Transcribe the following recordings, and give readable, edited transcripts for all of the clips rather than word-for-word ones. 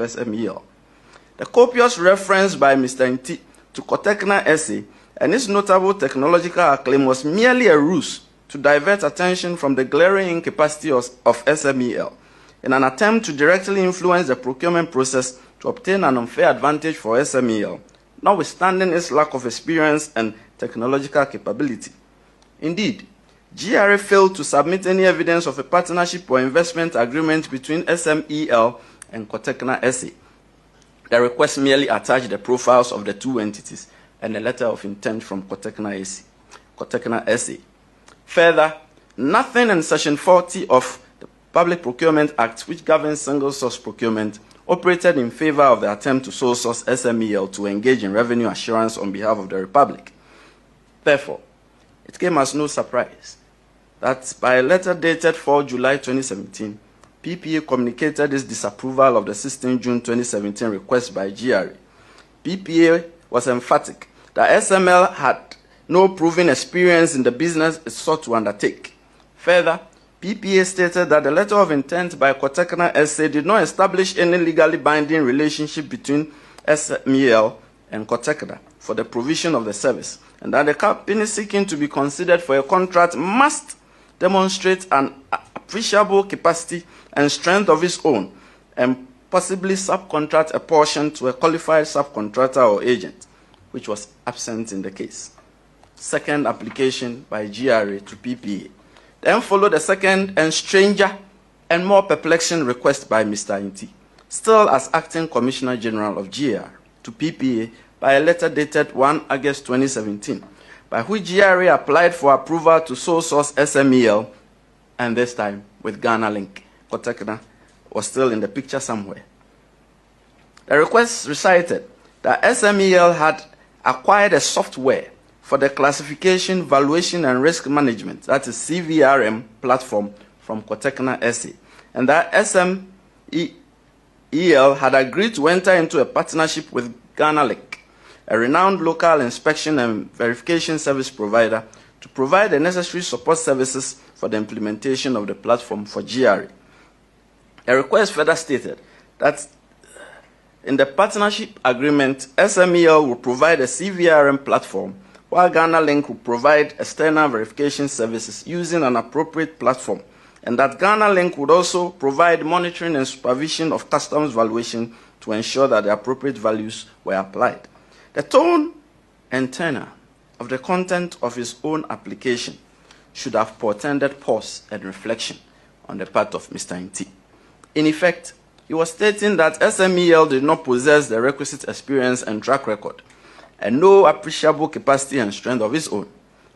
SMEL. The copious reference by Mr. Nti to Cotecna SA and its notable technological acclaim was merely a ruse to divert attention from the glaring incapacity of SMEL in an attempt to directly influence the procurement process to obtain an unfair advantage for SMEL, notwithstanding its lack of experience and technological capability. Indeed, GRA failed to submit any evidence of a partnership or investment agreement between SMEL and Cotecna SA. The request merely attached the profiles of the two entities and a letter of intent from Cotecna SA. Further, nothing in Section 40 of the Public Procurement Act, which governs single-source procurement, operated in favor of the attempt to sole-source SMEL to engage in revenue assurance on behalf of the Republic. Therefore, it came as no surprise that by a letter dated 4 July 2017, PPA communicated its disapproval of the 16 June 2017 request by GRA. PPA was emphatic that SML had no proven experience in the business it sought to undertake. Further, PPA stated that the letter of intent by Cotecna SA did not establish any legally binding relationship between SMEL and Cotecna for the provision of the service, and that the company seeking to be considered for a contract must demonstrate an appreciable capacity and strength of its own, and possibly subcontract a portion to a qualified subcontractor or agent, which was absent in the case. Second application by GRA to PPA. Then followed a second and stranger and more perplexing request by Mr. Nti, still as Acting Commissioner General of GR, to PPA by a letter dated 1 August 2017, by which GRA applied for approval to sole source SMEL, and this time with Ghana Link. Cotecna was still in the picture somewhere. The request recited that SMEL had acquired a software for the classification, valuation, and risk management, that is CVRM platform, from Cotecna SA, and that SMEL had agreed to enter into a partnership with Ghana Link, a renowned local inspection and verification service provider, to provide the necessary support services for the implementation of the platform for GRA. The request further stated that in the partnership agreement, SMEL will provide a CVRM platform, while Ghana Link will provide external verification services using an appropriate platform, and that Ghana Link would also provide monitoring and supervision of customs valuation to ensure that the appropriate values were applied. The tone and tenor of the content of his own application should have portended pause and reflection on the part of Mr. Nti. In effect, he was stating that SMEL did not possess the requisite experience and track record, and no appreciable capacity and strength of his own.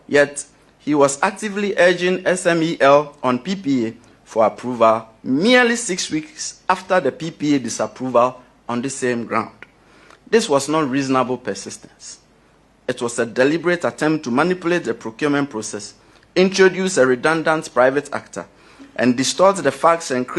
Yet, he was actively urging SMEL on PPA for approval merely 6 weeks after the PPA disapproval on the same ground. This was not reasonable persistence. It was a deliberate attempt to manipulate the procurement process, introduce a redundant private actor, and distort the facts and